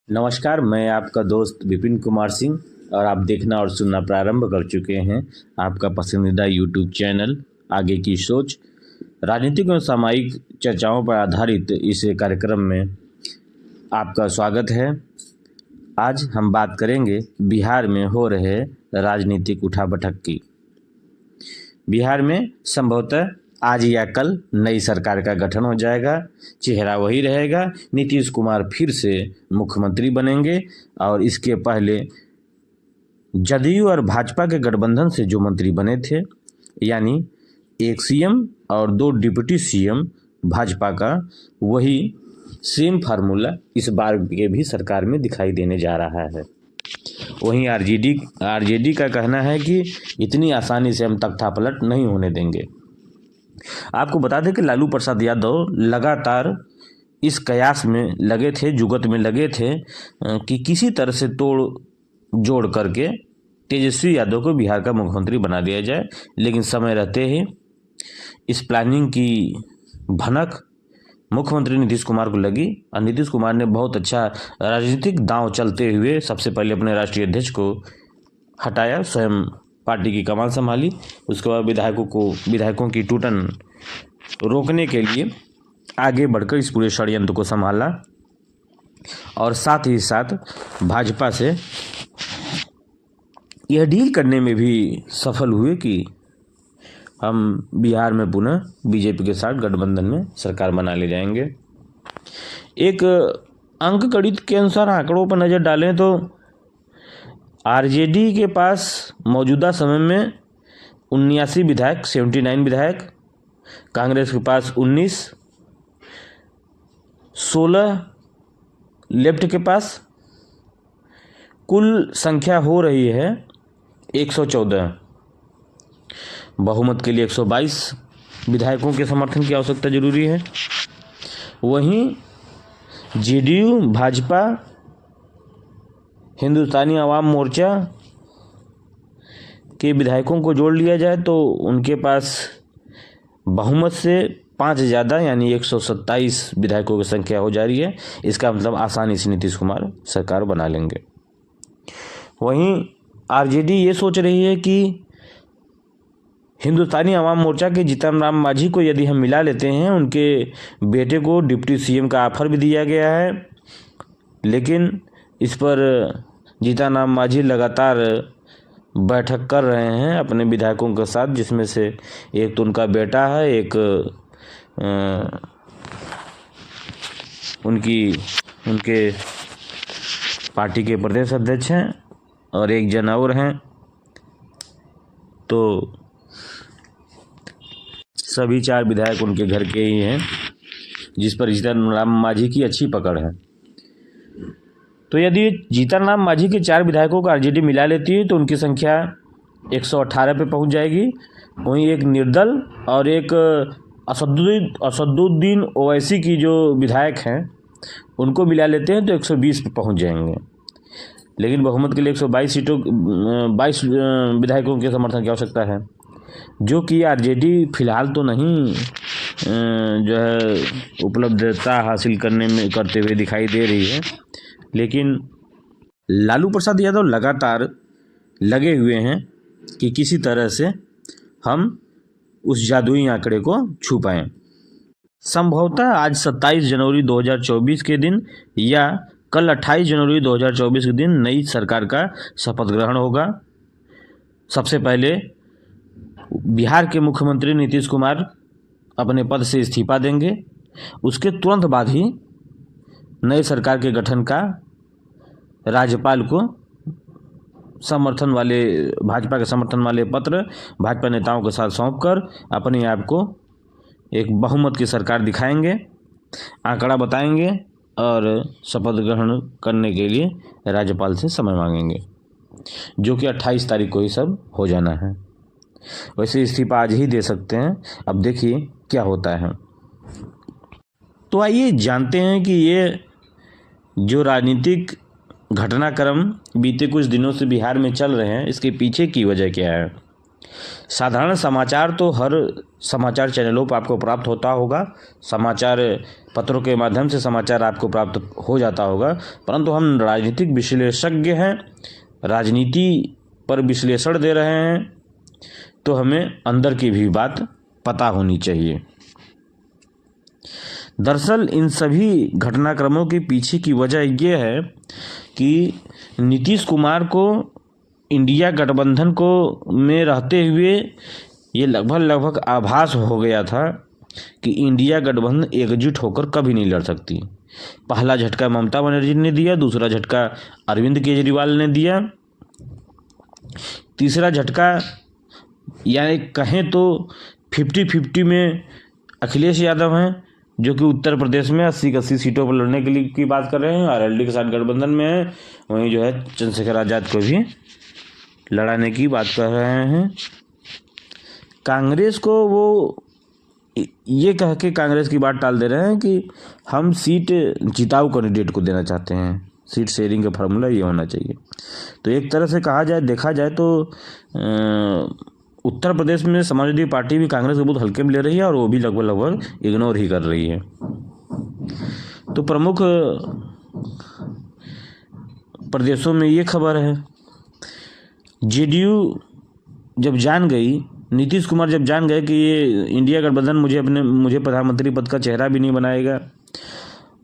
नमस्कार, मैं आपका दोस्त विपिन कुमार सिंह और आप देखना और सुनना प्रारंभ कर चुके हैं आपका पसंदीदा यूट्यूब चैनल आगे की सोच। राजनीतिक एवं सामाजिक चर्चाओं पर आधारित इस कार्यक्रम में आपका स्वागत है। आज हम बात करेंगे बिहार में हो रहे राजनीतिक उठापटक की। बिहार में संभवतः आज या कल नई सरकार का गठन हो जाएगा। चेहरा वही रहेगा, नीतीश कुमार फिर से मुख्यमंत्री बनेंगे और इसके पहले जदयू और भाजपा के गठबंधन से जो मंत्री बने थे, यानी एक सीएम और दो डिप्टी सीएम भाजपा का, वही सेम फार्मूला इस बार के भी सरकार में दिखाई देने जा रहा है। वहीं आरजेडी का कहना है कि इतनी आसानी से हम तख्ता पलट नहीं होने देंगे। आपको बता दें कि लालू प्रसाद यादव लगातार इस कयास में लगे थे, जुगत में लगे थे कि किसी तरह से तोड़ जोड़ करके तेजस्वी यादव को बिहार का मुख्यमंत्री बना दिया जाए। लेकिन समय रहते ही इस प्लानिंग की भनक मुख्यमंत्री नीतीश कुमार को लगी और नीतीश कुमार ने बहुत अच्छा राजनीतिक दांव चलते हुए सबसे पहले अपने राष्ट्रीय अध्यक्ष को हटाया, स्वयं पार्टी की कमान संभाली। उसके बाद विधायकों की टूटन रोकने के लिए आगे बढ़कर इस पूरे षड्यंत्र को संभाला और साथ ही साथ भाजपा से यह डील करने में भी सफल हुए कि हम बिहार में पुनः बीजेपी के साथ गठबंधन में सरकार बना ले जाएंगे। एक अंक गणित के अनुसार आंकड़ों पर नज़र डालें तो आरजेडी के पास मौजूदा समय में 79 विधायक, 79 विधायक, कांग्रेस के पास 19, 16 लेफ्ट के पास, कुल संख्या हो रही है 114। बहुमत के लिए 122 विधायकों के समर्थन की आवश्यकता जरूरी है। वहीं जेडीयू, भाजपा, हिंदुस्तानी आवाम मोर्चा के विधायकों को जोड़ लिया जाए तो उनके पास बहुमत से 5 ज़्यादा यानी 127 विधायकों की संख्या हो जा रही है। इसका मतलब आसानी से नीतीश कुमार सरकार बना लेंगे। वहीं आरजेडी ये सोच रही है कि हिंदुस्तानी आवाम मोर्चा के जीतन राम मांझी को यदि हम मिला लेते हैं, उनके बेटे को डिप्टी सीएम का ऑफर भी दिया गया है, लेकिन इस पर जीतन राम मांझी लगातार बैठक कर रहे हैं अपने विधायकों के साथ, जिसमें से एक तो उनका बेटा है, एक उनके पार्टी के प्रदेश अध्यक्ष हैं और एक जन और हैं। तो सभी 4 विधायक उनके घर के ही हैं, जिस पर जीतन राम मांझी की अच्छी पकड़ है। तो यदि जीतन राम मांझी के 4 विधायकों को आरजेडी मिला लेती है तो उनकी संख्या 118 पे पहुंच जाएगी। वहीं एक निर्दल और एक असदुद्दीन ओवैसी की जो विधायक हैं उनको मिला लेते हैं तो 120 पे पहुंच जाएंगे। लेकिन बहुमत के लिए 22 विधायकों के समर्थन की आवश्यकता है, जो कि आरजेडी फिलहाल तो नहीं जो है उपलब्धता हासिल करते हुए दिखाई दे रही है। लेकिन लालू प्रसाद यादव लगातार लगे हुए हैं कि किसी तरह से हम उस जादुई आंकड़े को छू पाएं। संभवतः आज 27 जनवरी 2024 के दिन या कल 28 जनवरी 2024 के दिन नई सरकार का शपथ ग्रहण होगा। सबसे पहले बिहार के मुख्यमंत्री नीतीश कुमार अपने पद से इस्तीफा देंगे। उसके तुरंत बाद ही नए सरकार के गठन का राज्यपाल को भाजपा के समर्थन वाले पत्र भाजपा नेताओं के साथ सौंपकर अपने आप को एक बहुमत की सरकार दिखाएंगे, आंकड़ा बताएंगे और शपथ ग्रहण करने के लिए राज्यपाल से समय मांगेंगे, जो कि 28 तारीख को ही सब हो जाना है। वैसे इस्तीफा आज ही दे सकते हैं, अब देखिए क्या होता है। तो आइए जानते हैं कि ये जो राजनीतिक घटनाक्रम बीते कुछ दिनों से बिहार में चल रहे हैं, इसके पीछे की वजह क्या है। साधारण समाचार तो हर समाचार चैनलों पर आपको प्राप्त होता होगा, समाचार पत्रों के माध्यम से समाचार आपको प्राप्त हो जाता होगा, परंतु हम राजनीतिक विश्लेषज्ञ हैं, राजनीति पर विश्लेषण दे रहे हैं, तो हमें अंदर की भी बात पता होनी चाहिए। दरअसल इन सभी घटनाक्रमों के पीछे की वजह यह है कि नीतीश कुमार को इंडिया गठबंधन को में रहते हुए ये लगभग आभास हो गया था कि इंडिया गठबंधन एकजुट होकर कभी नहीं लड़ सकती। पहला झटका ममता बनर्जी ने दिया, दूसरा झटका अरविंद केजरीवाल ने दिया, तीसरा झटका यानी कहें तो 50-50 में अखिलेश यादव हैं, जो कि उत्तर प्रदेश में 80 सीटों पर लड़ने के लिए की बात कर रहे हैं, आरएलडी के साथ गठबंधन में है। वहीं जो है चंद्रशेखर आज़ाद को भी लड़ाने की बात कर रहे हैं। कांग्रेस को वो ये कह के कांग्रेस की बात टाल दे रहे हैं कि हम सीट जिताऊ कैंडिडेट को देना चाहते हैं, सीट शेयरिंग का फार्मूला ये होना चाहिए। तो एक तरह से कहा जाए, देखा जाए तो उत्तर प्रदेश में समाजवादी पार्टी भी कांग्रेस को बहुत हल्के में ले रही है और वो भी लगभग इग्नोर ही कर रही है। तो प्रमुख प्रदेशों में ये खबर है, जेडीयू जब जान गई, नीतीश कुमार जब जान गए कि ये इंडिया गठबंधन मुझे प्रधानमंत्री पद का चेहरा भी नहीं बनाएगा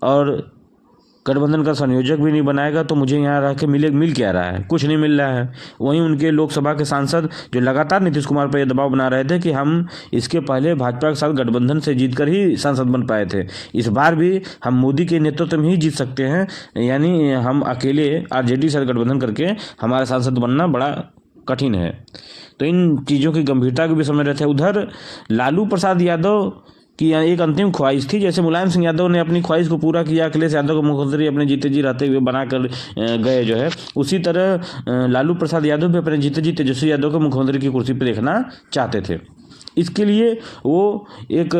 और गठबंधन का संयोजक भी नहीं बनाएगा, तो मुझे यहाँ रह के मिल क्या रहा है, कुछ नहीं मिल रहा है। वहीं उनके लोकसभा के सांसद जो लगातार नीतीश कुमार पर यह दबाव बना रहे थे कि हम इसके पहले भाजपा के साथ गठबंधन से जीतकर ही सांसद बन पाए थे, इस बार भी हम मोदी के नेतृत्व में ही जीत सकते हैं, यानी हम अकेले आरजेडी से गठबंधन करके हमारा सांसद बनना बड़ा कठिन है। तो इन चीज़ों की गंभीरता को भी समझ रहे थे। उधर लालू प्रसाद यादव की एक अंतिम ख्वाहिश थी, जैसे मुलायम सिंह यादव ने अपनी ख्वाहिश को पूरा किया, अखिलेश यादव को मुख्यमंत्री अपने जीते जी रहते हुए बनाकर गए जो है, उसी तरह लालू प्रसाद यादव भी अपने जीते जी तेजस्वी यादव को मुख्यमंत्री की कुर्सी पर देखना चाहते थे। इसके लिए वो एक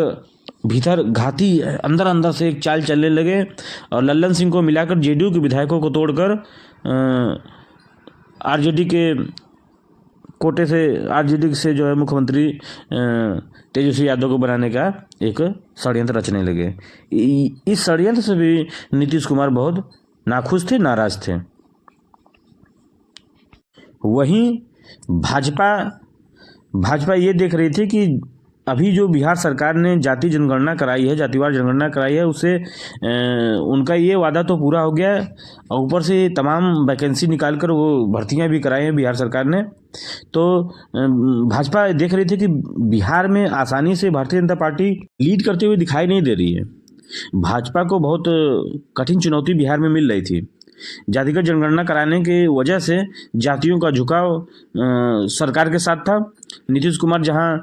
भीतर घाती अंदर से एक चाल चलने लगे और लल्लन सिंह को मिलाकर जेडीयू के विधायकों को तोड़कर आरजेडी के कोटे से, आरजेडी से जो है मुख्यमंत्री तेजस्वी यादव को बनाने का एक षड्यंत्र रचने लगे। इस षड्यंत्र से भी नीतीश कुमार बहुत नाखुश थे, नाराज थे। वहीं भाजपा ये देख रही थी कि अभी जो बिहार सरकार ने जाति जनगणना कराई है, जातिवार जनगणना कराई है, उससे उनका ये वादा तो पूरा हो गया है और ऊपर से तमाम वैकेंसी निकालकर वो भर्तियां भी कराई हैं बिहार सरकार ने। तो भाजपा देख रही थी कि बिहार में आसानी से भारतीय जनता पार्टी लीड करते हुए दिखाई नहीं दे रही है। भाजपा को बहुत कठिन चुनौती बिहार में मिल रही थी। जातिगत जनगणना कराने की वजह से जातियों का झुकाव सरकार के साथ था। नीतीश कुमार जहां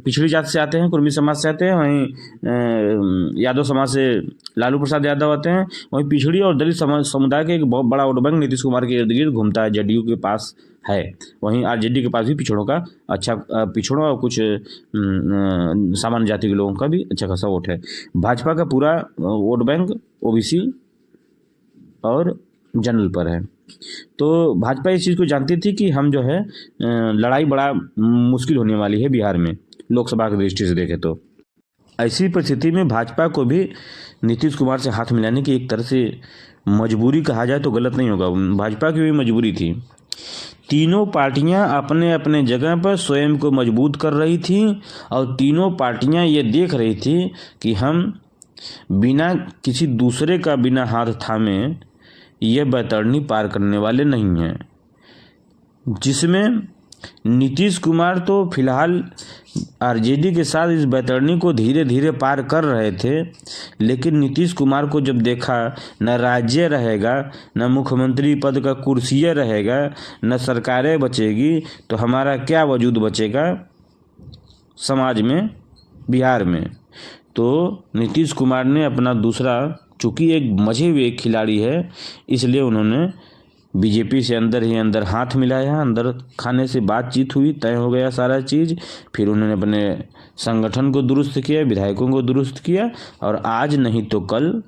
पिछड़ी जाति से आते हैं, कुर्मी समाज से आते हैं, वहीं यादव समाज से लालू प्रसाद यादव आते हैं, वहीं पिछड़ी और दलित समुदाय के एक बहुत बड़ा वोट बैंक नीतीश कुमार के इर्द गिर्द घूमता है, जेडीयू के पास है। वहीं आरजेडी के पास भी पिछड़ों का अच्छा, पिछड़ों और कुछ सामान्य जाति के लोगों का भी अच्छा खासा वोट है। भाजपा का पूरा वोट बैंक ओबीसी और जनरल पर है। तो भाजपा इस चीज़ को जानती थी कि हम जो है लड़ाई बड़ा मुश्किल होने वाली है बिहार में, लोकसभा की दृष्टि से देखें तो। ऐसी परिस्थिति में भाजपा को भी नीतीश कुमार से हाथ मिलाने की एक तरह से मजबूरी कहा जाए तो गलत नहीं होगा, भाजपा की भी मजबूरी थी। तीनों पार्टियां अपने अपने जगह पर स्वयं को मजबूत कर रही थी और तीनों पार्टियां ये देख रही थी कि हम बिना किसी दूसरे का बिना हाथ थामे यह बैतरणी पार करने वाले नहीं हैं, जिसमें नीतीश कुमार तो फिलहाल आरजेडी के साथ इस बैतरणी को धीरे धीरे पार कर रहे थे, लेकिन नीतीश कुमार को जब देखा न राज्य रहेगा, न मुख्यमंत्री पद का कुर्सियाँ रहेगा, न सरकारें बचेगी, तो हमारा क्या वजूद बचेगा समाज में, बिहार में। तो नीतीश कुमार ने अपना दूसरा, चूँकि एक मजे हुए खिलाड़ी है, इसलिए उन्होंने बीजेपी से अंदर ही अंदर हाथ मिलाया, अंदर खाने से बातचीत हुई, तय हो गया सारा चीज़। फिर उन्होंने अपने संगठन को दुरुस्त किया, विधायकों को दुरुस्त किया और आज नहीं तो कल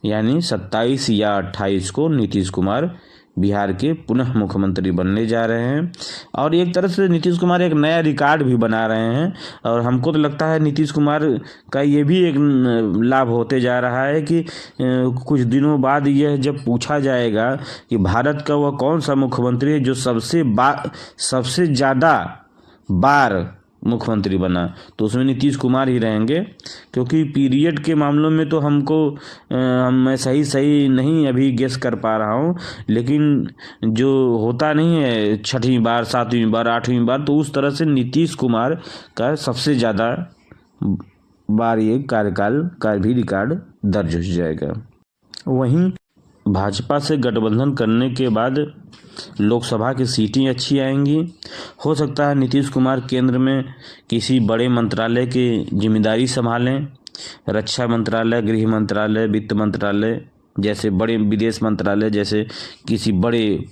यानी 27 या 28 को नीतीश कुमार बिहार के पुनः मुख्यमंत्री बनने जा रहे हैं। और एक तरह से नीतीश कुमार एक नया रिकॉर्ड भी बना रहे हैं। और हमको तो लगता है नीतीश कुमार का ये भी एक लाभ होते जा रहा है कि कुछ दिनों बाद यह जब पूछा जाएगा कि भारत का वह कौन सा मुख्यमंत्री है जो सबसे ज़्यादा बार मुख्यमंत्री बना, तो उसमें नीतीश कुमार ही रहेंगे। क्योंकि पीरियड के मामलों में तो मैं सही नहीं अभी गेस कर पा रहा हूँ, लेकिन जो होता नहीं है 6वीं बार 7वीं बार 8वीं बार, तो उस तरह से नीतीश कुमार का सबसे ज़्यादा बार ये कार्यकाल का भी रिकॉर्ड दर्ज हो जाएगा। वहीं भाजपा से गठबंधन करने के बाद लोकसभा की सीटें अच्छी आएंगी। हो सकता है नीतीश कुमार केंद्र में किसी बड़े मंत्रालय की जिम्मेदारी संभालें, रक्षा मंत्रालय, गृह मंत्रालय, वित्त मंत्रालय जैसे बड़े विदेश मंत्रालय जैसे किसी बड़े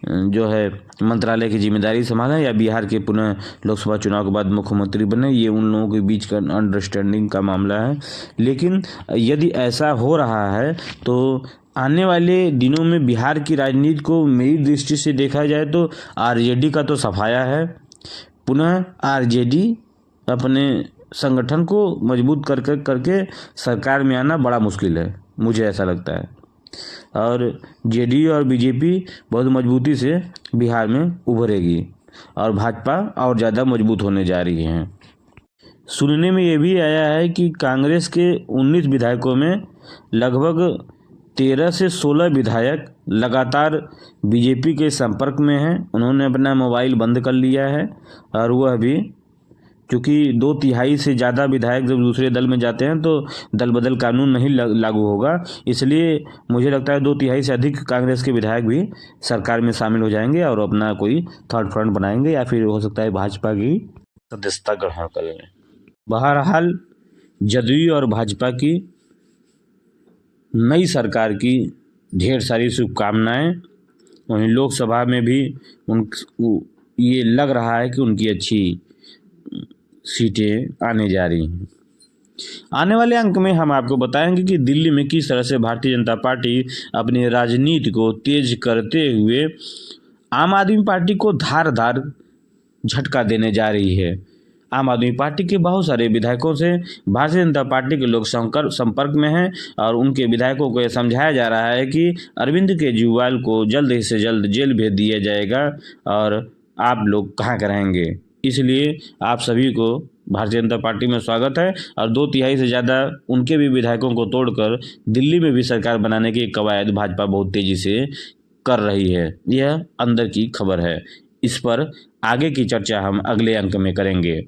जो है मंत्रालय की जिम्मेदारी संभालें, या बिहार के पुनः लोकसभा चुनाव के बाद मुख्यमंत्री बने। ये उन लोगों के बीच का अंडरस्टैंडिंग का मामला है। लेकिन यदि ऐसा हो रहा है तो आने वाले दिनों में बिहार की राजनीति को मेरी दृष्टि से देखा जाए तो आरजेडी का तो सफाया है। पुनः आरजेडी अपने संगठन को मजबूत करके सरकार में आना बड़ा मुश्किल है, मुझे ऐसा लगता है। और जेडीयू और बीजेपी बहुत मजबूती से बिहार में उभरेगी और भाजपा और ज़्यादा मजबूत होने जा रही है। सुनने में ये भी आया है कि कांग्रेस के 19 विधायकों में लगभग 13 से 16 विधायक लगातार बीजेपी के संपर्क में हैं। उन्होंने अपना मोबाइल बंद कर लिया है और वह भी क्योंकि 2/3 से ज़्यादा विधायक जब दूसरे दल में जाते हैं तो दल बदल कानून नहीं लागू होगा, इसलिए मुझे लगता है 2/3 से अधिक कांग्रेस के विधायक भी सरकार में शामिल हो जाएंगे और अपना कोई थर्ड फ्रंट बनाएंगे, या फिर हो सकता है भाजपा की सदस्यता ग्रहण कर लें। बहरहाल जदयू और भाजपा की नई सरकार की ढेर सारी शुभकामनाएं। वहीं लोकसभा में भी ये लग रहा है कि उनकी अच्छी सीटें आने जा रही हैं। आने वाले अंक में हम आपको बताएंगे कि दिल्ली में किस तरह से भारतीय जनता पार्टी अपनी राजनीति को तेज करते हुए आम आदमी पार्टी को धारदार झटका देने जा रही है। आम आदमी पार्टी के बहुत सारे विधायकों से भारतीय जनता पार्टी के लोग संपर्क में हैं और उनके विधायकों को यह समझाया जा रहा है कि अरविंद केजरीवाल को जल्द से जल्द जेल भेज दिया जाएगा और आप लोग कहाँ रहेंगे। इसलिए आप सभी को भारतीय जनता पार्टी में स्वागत है और 2/3 से ज़्यादा उनके भी विधायकों को तोड़कर दिल्ली में भी सरकार बनाने की कवायद भाजपा बहुत तेज़ी से कर रही है। यह अंदर की खबर है। इस पर आगे की चर्चा हम अगले अंक में करेंगे।